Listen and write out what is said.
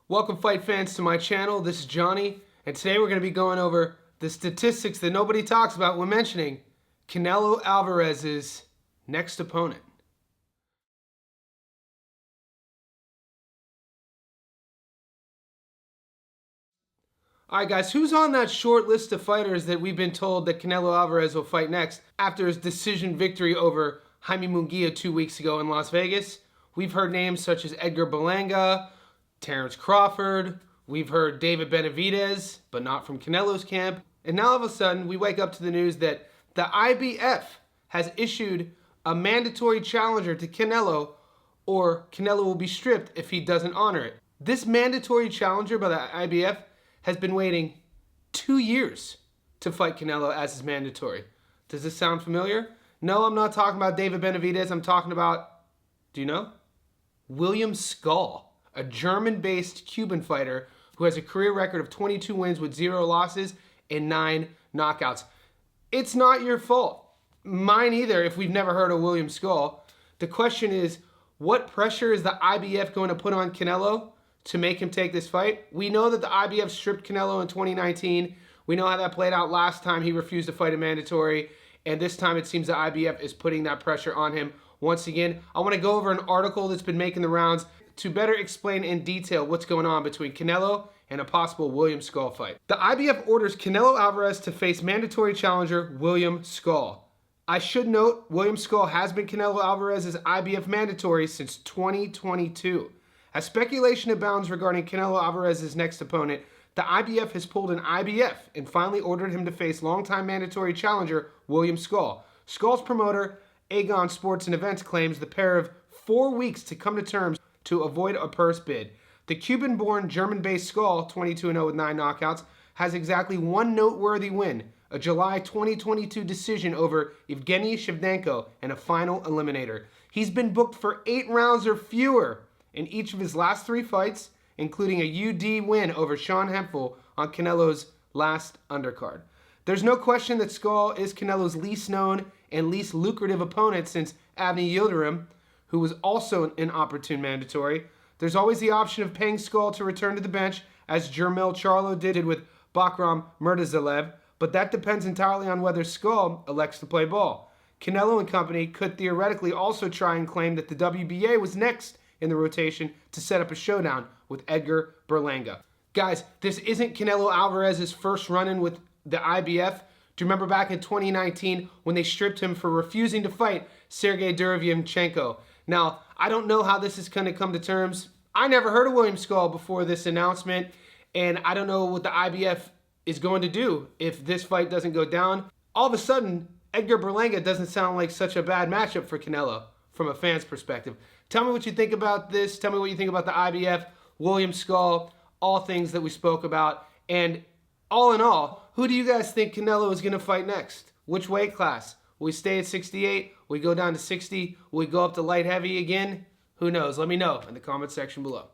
Welcome fight fans to my channel. This is Johnny, and today we're going to be going over the statistics that nobody talks about when mentioning Canelo Alvarez's next opponent. Alright guys, who's on that short list of fighters that we've been told that Canelo Alvarez will fight next after his decision victory over Jaime Munguia 2 weeks ago in Las Vegas? We've heard names such as Edgar Berlanga, Terrence Crawford, we've heard David Benavidez, but not from Canelo's camp. And now all of a sudden, we wake up to the news that the IBF has issued a mandatory challenger to Canelo, or Canelo will be stripped if he doesn't honor it. This mandatory challenger by the IBF has been waiting 2 years to fight Canelo as his mandatory. Does this sound familiar? No, I'm not talking about David Benavidez. I'm talking about, do you know? William Skull, a German-based Cuban fighter who has a career record of 22 wins with 0 losses and 9 knockouts. It's not your fault. Mine either if we've never heard of William Skull. The question is, what pressure is the IBF going to put on Canelo to make him take this fight? We know that the IBF stripped Canelo in 2019. We know how that played out last time he refused to fight a mandatory. And this time it seems the IBF is putting that pressure on him once again. I want to go over an article that's been making the rounds to better explain in detail what's going on between Canelo and a possible William Skull fight. The IBF orders Canelo Alvarez to face mandatory challenger William Skull. I should note, William Skull has been Canelo Alvarez's IBF mandatory since 2022. As speculation abounds regarding Canelo Alvarez's next opponent, the IBF has pulled an IBF and finally ordered him to face longtime mandatory challenger William Skull. Skull's promoter, Aegon Sports and Events, claims the pair have 4 weeks to come to terms to avoid a purse bid. The Cuban-born, German-based Skull, 22-0 with 9 knockouts, has exactly one noteworthy win, a July 2022 decision over Evgeny Shevchenko in a final eliminator. He's been booked for 8 rounds or fewer in each of his last 3 fights, including a UD win over Sean Hemphill on Canelo's last undercard. There's no question that Skull is Canelo's least known and least lucrative opponent since Avni Yildirim, who was also an inopportune mandatory. There's always the option of paying Skull to return to the bench, as Jermell Charlo did with Bakram Murtazalev, but that depends entirely on whether Skull elects to play ball. Canelo and company could theoretically also try and claim that the WBA was next in the rotation to set up a showdown with Edgar Berlanga. Guys, this isn't Canelo Alvarez's first run-in with the IBF. Do you remember back in 2019 when they stripped him for refusing to fight Sergey Derevyanchenko? Now, I don't know how this is going to come to terms. I never heard of William Skull before this announcement, and I don't know what the IBF is going to do if this fight doesn't go down. All of a sudden, Edgar Berlanga doesn't sound like such a bad matchup for Canelo from a fan's perspective. Tell me what you think about this. Tell me what you think about the IBF, William Skull, all things that we spoke about. And all in all, who do you guys think Canelo is going to fight next? Which weight class? Will we stay at 68? Will we go down to 60? Will we go up to light heavy again? Who knows? Let me know in the comment section below.